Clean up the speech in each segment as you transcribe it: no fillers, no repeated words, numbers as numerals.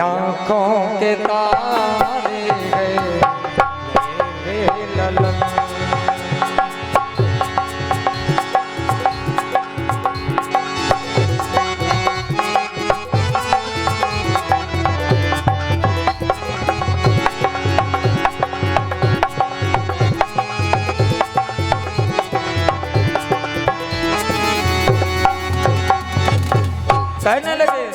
आँखों के तारे हैं ललन। कहने लगे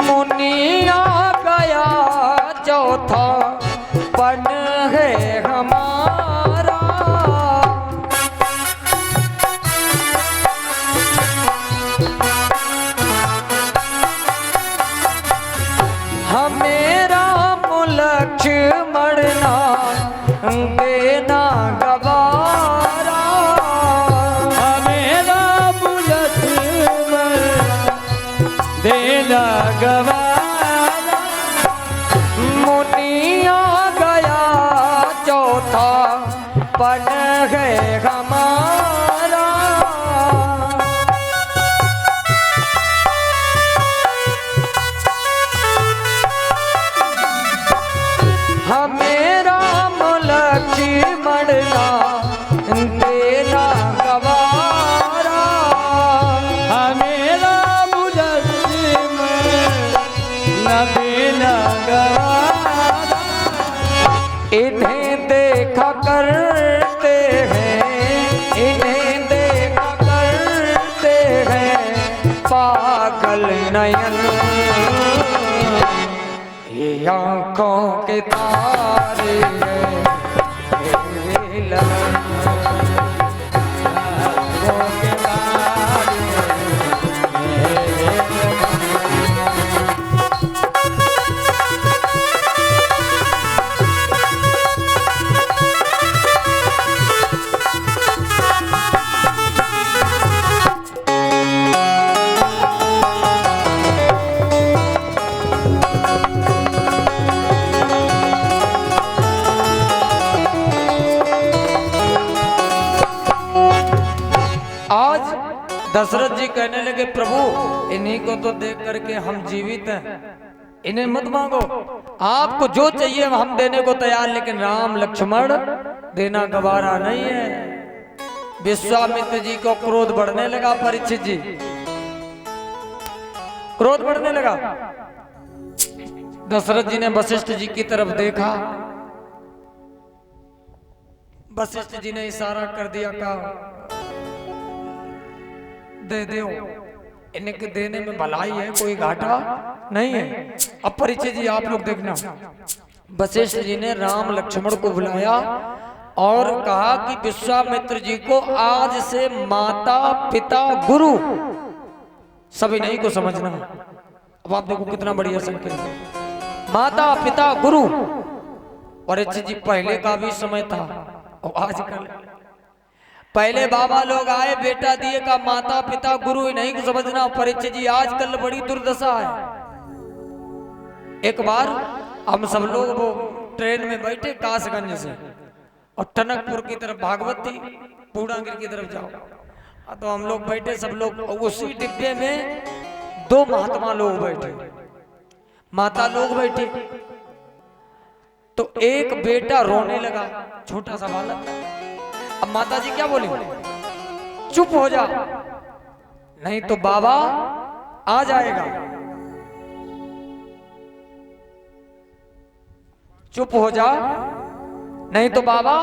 मुनिया गया चौथा पन है हमारा, हमेरा लक्ष्मणना देना गवारा, देना गवारा। मुनिया गया चौथा पन है हमारा, हमेरा लक्ष्मणना देना गवारा, हमेरा देना गवारा। इन्हें देखा करते हैं, इन्हें देखा करते हैं पागल नयन, ये आँखों के तारे हैं ये ललन। आज दशरथ जी कहने लगे प्रभु इन्हीं को तो देख करके हम जीवित हैं, इन्हें मत मांगो, आपको जो चाहिए हम देने को तैयार, लेकिन राम लक्ष्मण देना गवारा नहीं है। विश्वामित्र जी को क्रोध बढ़ने लगा, परीक्षित जी क्रोध बढ़ने लगा। दशरथ जी ने वशिष्ठ जी की तरफ देखा, वशिष्ठ जी ने इशारा कर दिया, कहा दे दो, इनके देने में भलाई है, कोई घाटा नहीं है। अब परिचय जी आप लोग देखना, वशिष्ठ जी ने राम लक्ष्मण को बुलाया और कहा कि विश्वामित्र जी को आज से माता पिता गुरु सभी नहीं को समझना। अब आप देखो कितना बढ़िया संकेत है, माता पिता गुरु। परिचय जी पहले का भी समय था और आजकल, पहले बाबा लोग आए बेटा दिए का माता पिता गुरु ही नहीं को समझना। परीक्षित जी आजकल बड़ी दुर्दशा है। एक बार हम सब लोग वो ट्रेन में बैठे कासगंज से और टनकपुर की तरफ भागवती पूर्णागिरी की तरफ जाओ, तो हम लोग बैठे सब लोग, उसी डिब्बे में दो महात्मा लोग बैठे, माता लोग बैठे, तो एक बेटा रोने लगा, छोटा सा बालक। अब माता जी क्या बोली, चुप हो जा नहीं तो बाबा आ जाएगा, चुप हो जा नहीं तो बाबा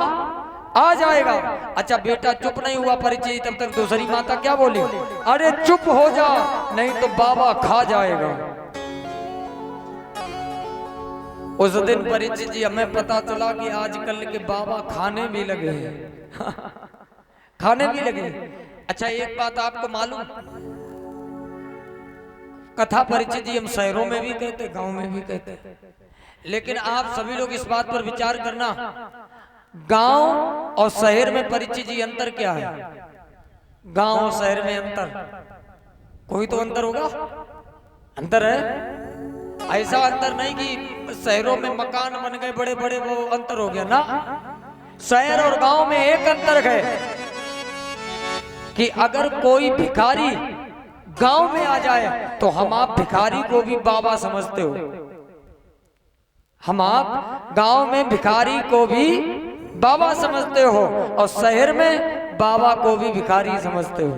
आ जाएगा। अच्छा बेटा चुप नहीं हुआ परिचय, तब तक दूसरी माता क्या बोली, अरे चुप हो जा नहीं तो बाबा खा जाएगा। उस दिन परिचय जी हमें पता चला कि आजकल के बाबा खाने भी लगे हैं खाने भी लगे। अच्छा एक बात आपको मालूम, कथा परिचय जी हम शहरों में भी कहते, गांव में भी कहते, लेकिन आप सभी लोग इस बात पर विचार करना, गांव और शहर में परिचय जी अंतर क्या है? गांव और शहर में अंतर, कोई तो अंतर होगा, अंतर है। ऐसा अंतर नहीं कि शहरों में मकान बन गए बड़े बड़े, वो अंतर हो गया ना। शहर और गांव में एक अंतर है कि अगर कोई भिखारी गांव में आ जाए तो हम आप भिखारी को भी बाबा समझते हो। हम आप गांव में भिखारी को भी बाबा समझते हो और शहर में बाबा को भी भिखारी समझते हो।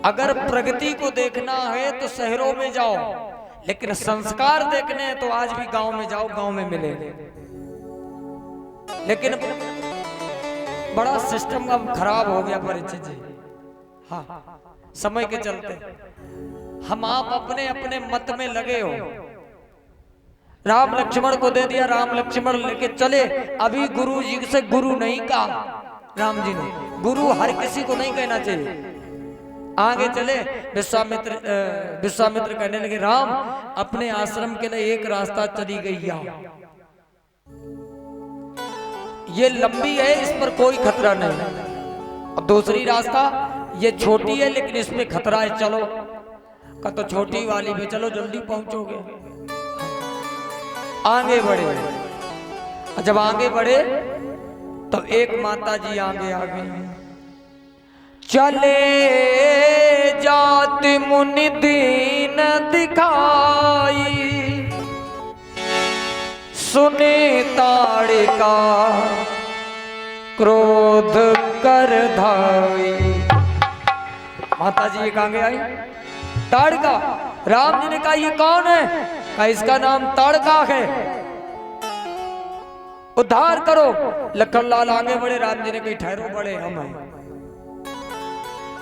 अगर प्रगति को देखना है तो शहरों में जाओ, लेकिन संस्कार देखने हैं तो आज भी गांव में जाओ, गांव में मिलेंगे। लेकिन बड़ा सिस्टम अब खराब हो गया परिचित जी। हाँ, समय के चलते हम आप अपने अपने मत में लगे हो। राम लक्ष्मण को दे दिया, राम लक्ष्मण लेके चले। अभी गुरु जी से गुरु नहीं कहा राम जी ने, गुरु हर किसी को नहीं कहना चाहिए। आगे चले, विश्वामित्र कहने लगे राम अपने आश्रम के लिए एक रास्ता चली गई यहाँ, ये लंबी है, इस पर कोई खतरा नहीं। अब दूसरी रास्ता ये छोटी है लेकिन इसमें खतरा है, चलो। का तो छोटी वाली पे चलो, जल्दी पहुंचोगे। आगे बढ़े, जब आगे बढ़े तो एक माता जी आगे आ गई। चले जाति मुनि दीन दिखाई, सुने ताड़िका क्रोध कर धाई। माता जी एक आगे आई, ताड़का। राम जी ने कहा ये कौन है? कहा इसका नाम ताड़का है, उद्धार करो। लखन लाल आगे बढ़े, राम जी ने कही ठहरो, बड़े हम हैं।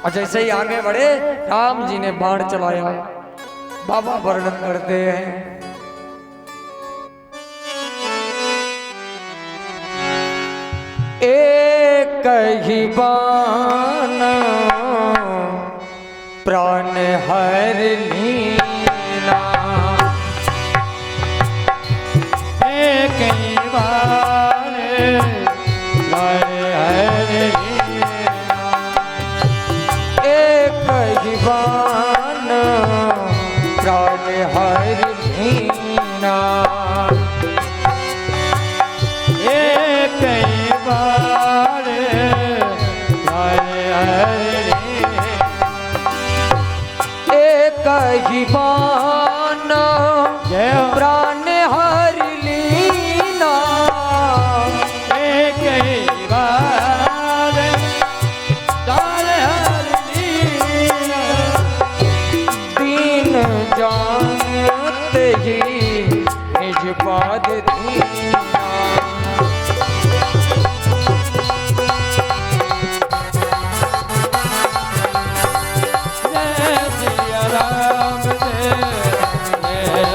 और जैसे ही आगे बढ़े राम जी ने बाण चलाया। बाबा वर्णन करते हैं एक ही बाण प्राण हर लीना, एक ही बाण प्राण हर लीना, एक ही बाण प्राण हर लीना, एक ही बाण प्राण हर लीना, एक ही बाण प्राण हर लीना, एक ही बाण प्राण हर लीना, दीन जानते ही निज पाद दीना। जय सिया राम, जय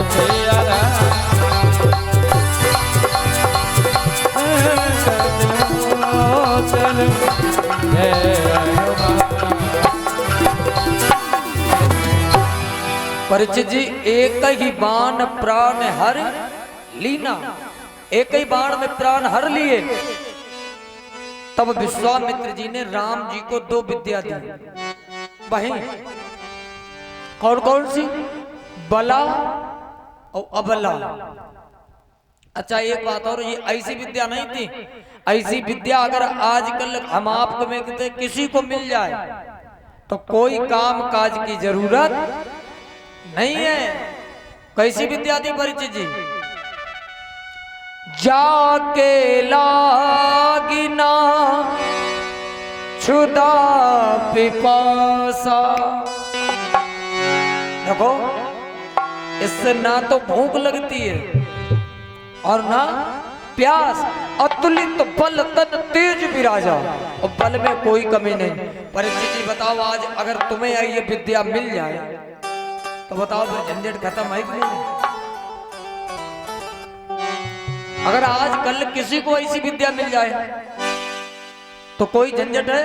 सिया राम, चल जय हनुमान। परिचित जी, एक ही बाण प्राण हर लीना, एक ही बाण में प्राण हर लिए। तब विश्वामित्र जी ने राम जी को दो विद्या दी। वही कौन कौन सी? बला और अबला। अच्छा एक बात और, ये ऐसी विद्या नहीं थी। ऐसी विद्या अगर आजकल हम आपको में किसी को मिल जाए तो कोई काम काज की जरूरत नहीं है। कैसी विद्या थी परिचित जी? जाके लागिना क्षुधा पिपासा। देखो, इससे ना तो भूख लगती है और ना प्यास। अतुलित बल तन तेज विराजा, और बल में कोई कमी नहीं। परिचित जी बताओ, आज अगर तुम्हें ये विद्या मिल जाए तो बताओ फिर झंझट खत्म है कि नहीं? अगर आज कल किसी को ऐसी विद्या मिल जाए तो कोई झंझट है?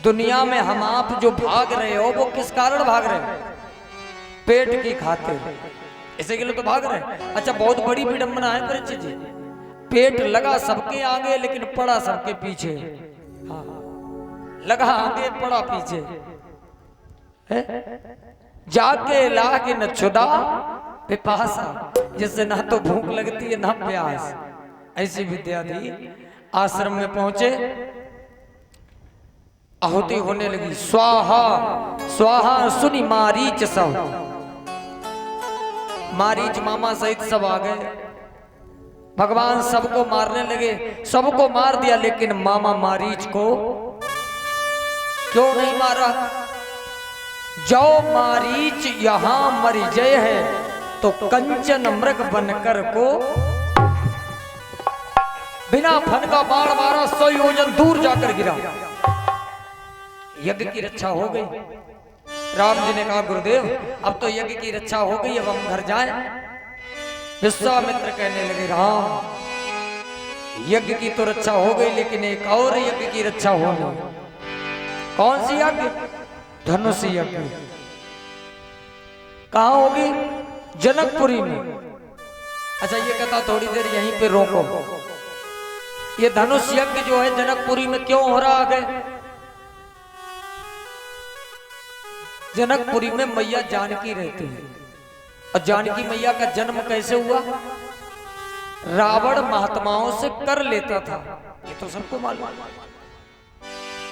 दुनिया में हम आप जो भाग रहे हो वो किस कारण भाग रहे हो? पेट की खातिर, इसी के लिए तो भाग रहे हैं। अच्छा, बहुत बड़ी विडंबना है परिचित जी, पेट लगा सबके आगे लेकिन पड़ा सबके पीछे। हाँ, लगा आगे पड़ा पीछे है? जाके लागे न क्षुधा पिपासा, जिससे ना तो भूख लगती है ना प्यास। ऐसी विद्या दी। आश्रम में पहुंचे, आहुति होने लगी। स्वाहा स्वाहा सुनी मारीच सब, मारीच मामा सहित सब आ गए। भगवान सबको मारने लगे, सबको मार दिया, लेकिन मामा मारीच को क्यों नहीं मारा? जो मारीच यहां मर जय है तो कंचन मृग बनकर को बिना फन का बाण मारा, 100 योजन दूर जाकर गिरा। यज्ञ की रक्षा हो गई। राम जी ने कहा गुरुदेव अब तो यज्ञ की रक्षा हो गई, अब हम घर जाएं। विश्वामित्र कहने लगे राम, यज्ञ की तो रक्षा हो गई, लेकिन एक और यज्ञ की रक्षा होनी। कौन सी यज्ञ? धनुष यज्ञ। कहां होगी? जनकपुरी में। अच्छा ये कहता थोड़ी देर यहीं पे रोको, ये धनुष यज्ञ जो है जनकपुरी में क्यों हो रहा है? जनकपुरी में मैया जानकी रहती है, और जानकी मैया का जन्म कैसे हुआ? रावण महात्माओं से कर लेता था, ये तो सबको मालूम।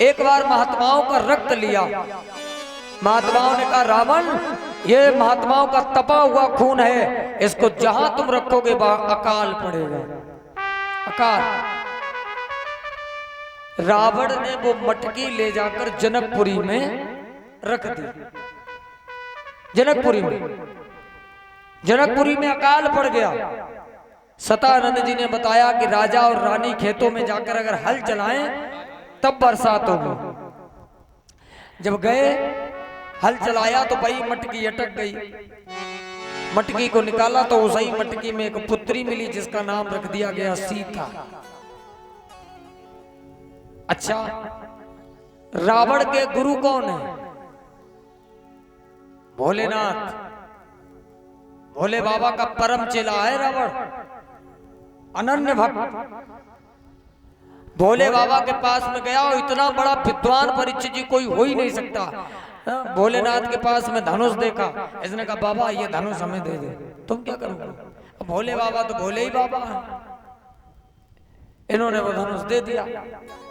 एक बार महात्माओं का रक्त लिया, महात्माओं ने कहा रावण ये महात्माओं का तपा हुआ खून है, इसको जहां तुम रखोगे अकाल पड़ेगा, अकाल। रावण ने वो मटकी ले जाकर जनकपुरी में रख दी। जनकपुरी में अकाल पड़ गया। सतानंद जी ने बताया कि राजा और रानी खेतों में जाकर अगर हल चलाएं तब बरसात होगी। जब गए हल चलाया तो भाई मटकी अटक गई। मटकी को निकाला तो उसी मटकी में एक पुत्री मिली जिसका नाम रख दिया गया सीता। अच्छा, रावण के गुरु कौन है? भोलेनाथ। भोले बाबा का परम चेला है रावण, अनन्य भक्त। भोले बाबा के पास में गया और इतना बड़ा विद्वान परीक्षित जी कोई हो ही नहीं सकता। भोलेनाथ के पास में धनुष देखा, इसने कहा बाबा ये धनुष हमें दे दे। तुम क्या करोगे? अब भोले बाबा तो भोले ही बाबा है, इन्होंने वो धनुष दे दिया।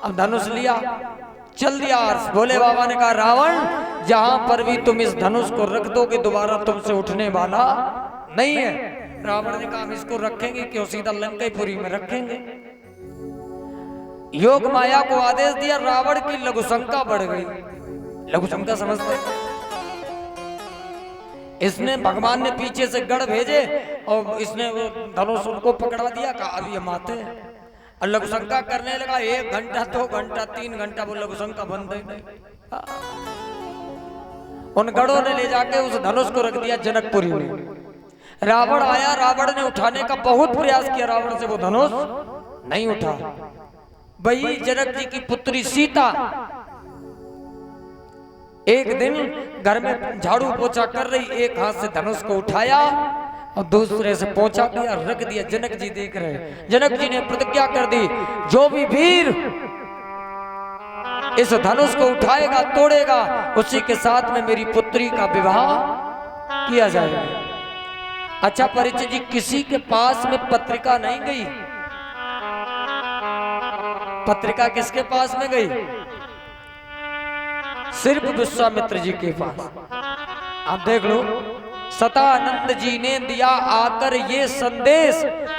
अब धनुष लिया, चल दिया। भोले बाबा ने कहा रावण जहां पर भी तुम इस धनुष को रख दोगे दोबारा तुमसे उठने वाला नहीं है। रावण ने कहा हम इसको रखेंगे क्यों, सीधा लंकापुरी में रखेंगे। योग माया को आदेश दिया, रावण की लघुशंका बढ़ गई। लघुशंका समझते? इसने भगवान ने पीछे से गढ़ भेजे और इसने वो धनुष उनको पकड़ा दिया, कहा अब ये माते हैं। और लघुशंका करने लगा, 1 घंटा 2 घंटा 3 घंटा वो लघुशंका बंद नहीं। उन गढ़ों ने ले जाके उस धनुष को रख दिया जनकपुरी में। रावण आया, रावण ने उठाने का बहुत प्रयास किया, रावण से वो धनुष नहीं उठा। वही जनक जी की पुत्री सीता एक दिन घर में झाड़ू पोछा कर रही, एक हाथ से धनुष को उठाया और दूसरे से पोछा किया, रख दिया। जनक जी देख रहे। जनक जी ने प्रतिज्ञा कर दी, जो भी वीर इस धनुष को उठाएगा तोड़ेगा उसी के साथ में मेरी पुत्री का विवाह किया जाएगा। अच्छा परीक्षित जी, किसी के पास में पत्रिका नहीं गई। पत्रिका किसके पास में गई? सिर्फ विश्वामित्र जी के पास। आप देख लो, सतानंद जी ने दिया आकर ये संदेश,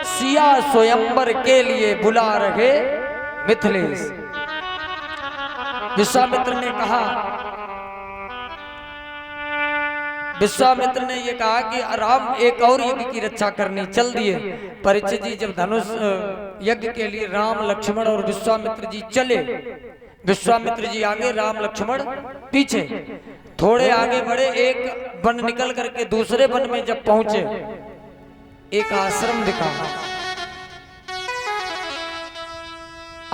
सिया स्वयंवर के लिए बुला रहे मिथिलेश। विश्वामित्र ने कहा, विश्वामित्र ने ये कहा कि राम एक और यज्ञ की रक्षा करनी, चल दिए। परीक्षित जी जब धनुष यज्ञ के लिए राम लक्ष्मण और विश्वामित्र जी चले, विश्वामित्र जी आगे, राम लक्ष्मण पीछे। थोड़े आगे बढ़े, एक वन निकल करके दूसरे वन में जब पहुंचे, एक आश्रम दिखा।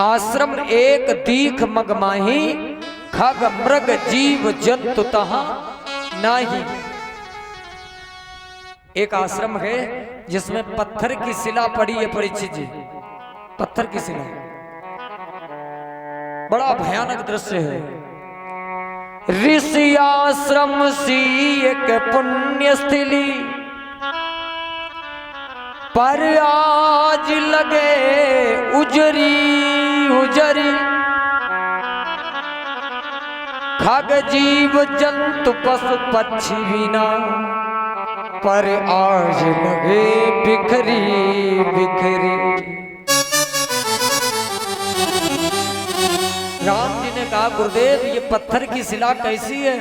आश्रम एक दीख मगमाही, खग मृग जीव जंतु तहां नाही। एक आश्रम है जिसमें पत्थर की शिला पड़ी है। परीक्षित जी, पत्थर की शिला, बड़ा भयानक दृश्य है। ऋषि आश्रम सी एक पुण्य स्थली, पर आज लगे उजरी उजरी। खग जीव जंतु पशु पक्षी बिना, पर आज लगे बिखरी बिखरी। राम जी ने कहा गुरुदेव ये पत्थर की शिला कैसी है?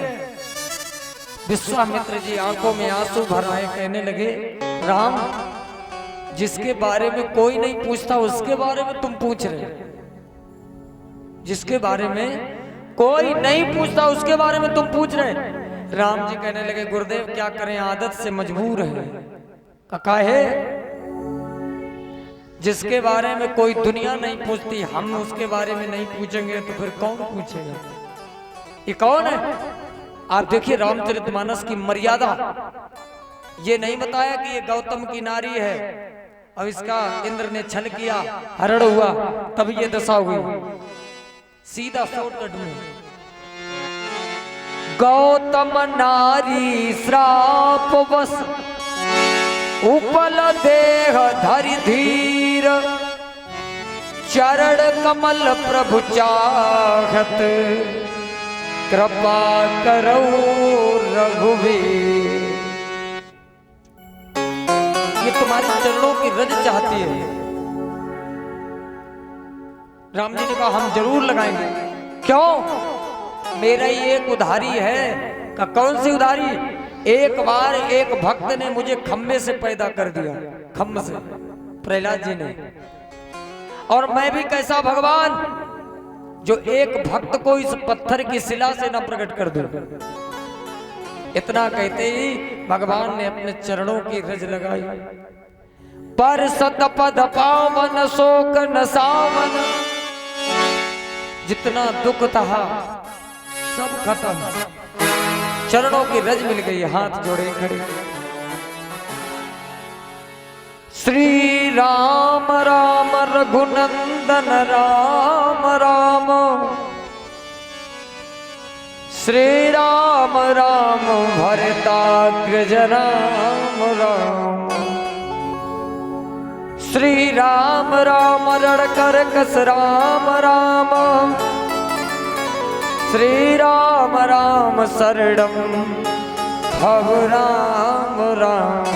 विश्वामित्र जी आंखों में आंसू भर आए, कहने लगे राम, जिसके बारे में कोई नहीं पूछता उसके बारे में तुम पूछ रहे हो, जिसके बारे में कोई नहीं पूछता उसके बारे में तुम पूछ रहे। राम जी कहने लगे गुरुदेव क्या करें, आदत से मजबूर है। काहे? जिसके बारे में कोई दुनिया नहीं पूछती, हम उसके बारे में नहीं पूछेंगे तो फिर कौन पूछेगा? ये कौन है? आप देखिए रामचरितमानस की मर्यादा। ये नहीं बताया कि ये गौतम की नारी है, अब इसका इंद्र ने छल किया, हरण हुआ, तब ये दशा हुई। सीधा शॉर्टकट में गौतम नारी श्राप बस, उपल देह धरि धीर, चरण कमल प्रभु चाहत, कृपा करो रघुवीर। ये तुम्हारे चरणों की रज चाहती है। राम जी ने कहा हम जरूर लगाएंगे। क्यों? मेरा ये एक उधारी है। का कौन सी उधारी? एक बार एक भक्त ने मुझे खम्भे से पैदा कर दिया, खम्भ से, प्रहलाद जी ने। और मैं भी कैसा भगवान जो एक भक्त को इस पत्थर की शिला से न प्रकट कर दूं। इतना कहते ही भगवान ने अपने चरणों की रज लगाई। पर सतपद पावन शोक न सावन, जितना दुख था सब खत्म, चरणों की रज मिल गई, हाथ जोड़े खड़े। श्री राम राम रघुनंदन राम राम, श्री राम राम भरताग्रज राम राम, श्री राम राम रणकर कस राम राम, श्री राम राम शरणम भव राम राम।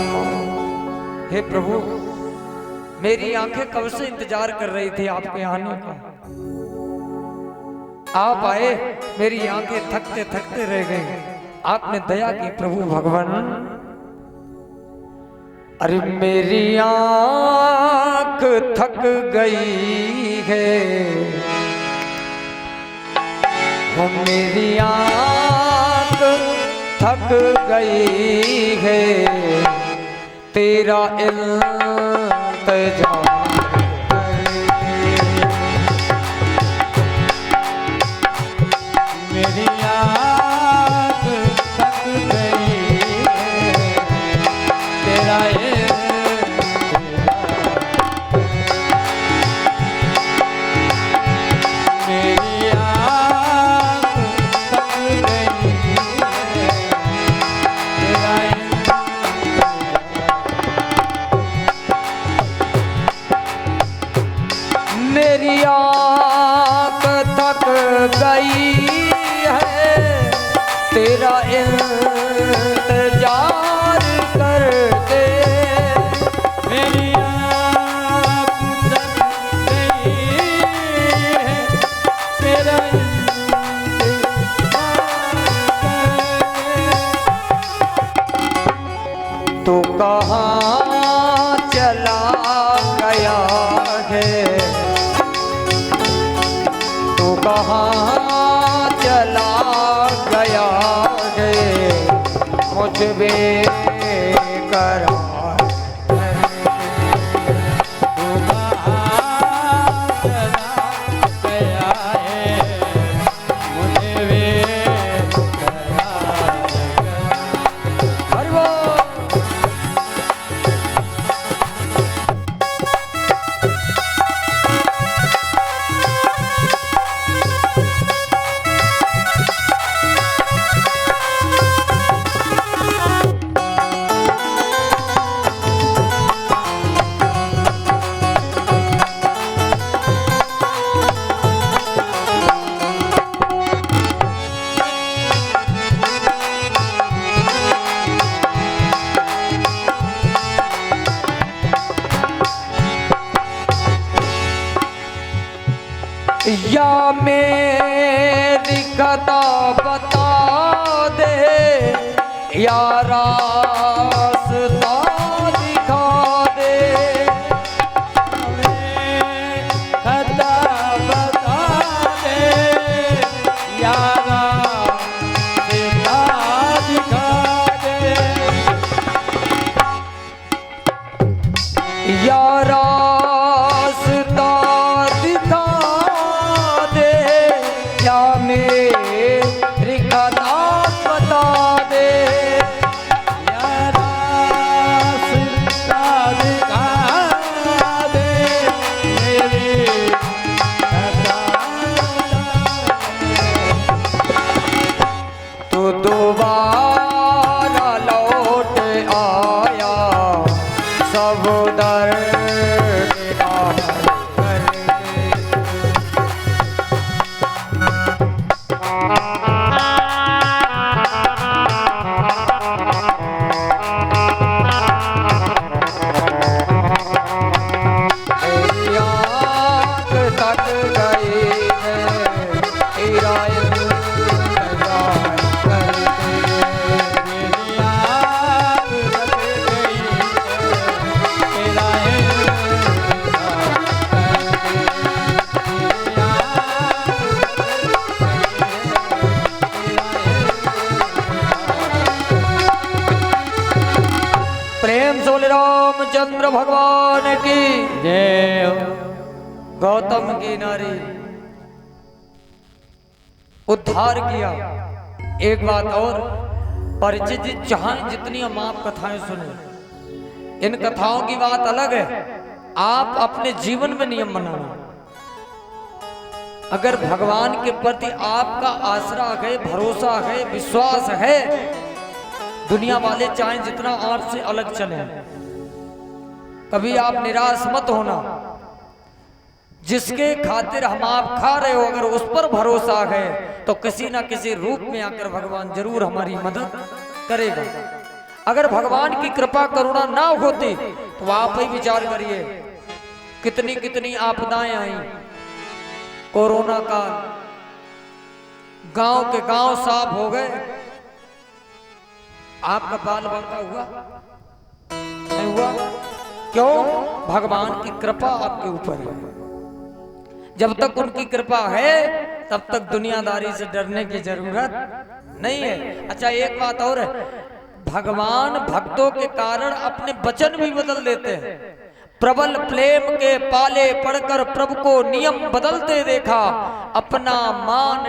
हे प्रभु, मेरी आंखें कब से इंतजार कर रही थी आपके आने का। आप आए, मेरी आंखें थकते थकते रह गई। आपने दया की प्रभु भगवान। अरे मेरी आंख थक गई है, वो मेरी आंख थक गई है, तेरा इंतजार मेरी आँख थक गई है, तेरा मेरी आँख थक गई है, तेरा मेरी आँख थक गई है, तेरा इंतजार करते। मेरी आँख थक गई है, तेरा तो कहाँ चला गया है, तो कहाँ चला गया है, मुझ बेकरार या मेरी कथा बता दे, या रास्ता दिखा दे। खता बता दे, या रास्ता दिखा दे। या रास्ता दिखा दे, या मेरी कथा बता दे। या रास्ता दिखा दे, मेरी खता तू दोबारा लौट आया, सब दरकिनार करके। मेरी आँख तक गई है तेरा इंतजार करके। मेरी आँख लग गई है, तेरा इंतजार करके। मेरी आँख प्रेम से बोले रामचंद्र भगवान की। जय हो। गौतम की नारी उद्धार किया। एक बात और, परिचित जी चाहे जितनी हम आप कथाएं सुने, इन कथाओं की बात अलग है, आप अपने जीवन में नियम बनाना। अगर भगवान के प्रति आपका आसरा है, भरोसा है, विश्वास है, दुनिया वाले चाहे जितना आपसे अलग चले, कभी आप निराश मत होना। जिसके खातिर हम आप खा रहे हो, अगर उस पर भरोसा है तो किसी ना किसी रूप में आकर भगवान जरूर हमारी मदद करेगा। अगर भगवान की कृपा करुणा ना होती तो आप ही विचार करिए, कितनी कितनी आपदाएं आई। कोरोना काल, गांव के गांव साफ हो गए। आपका बाल बांका हुआ नहीं हुआ? क्यों? भगवान की कृपा आपके ऊपर है। जब तक उनकी कृपा है तब तक दुनियादारी से डरने की जरूरत नहीं है। अच्छा, एक बात और है, भगवान भक्तों के कारण अपने वचन भी बदल देते हैं। प्रबल प्रेम के पाले पड़कर प्रभु को नियम बदलते देखा, अपना मान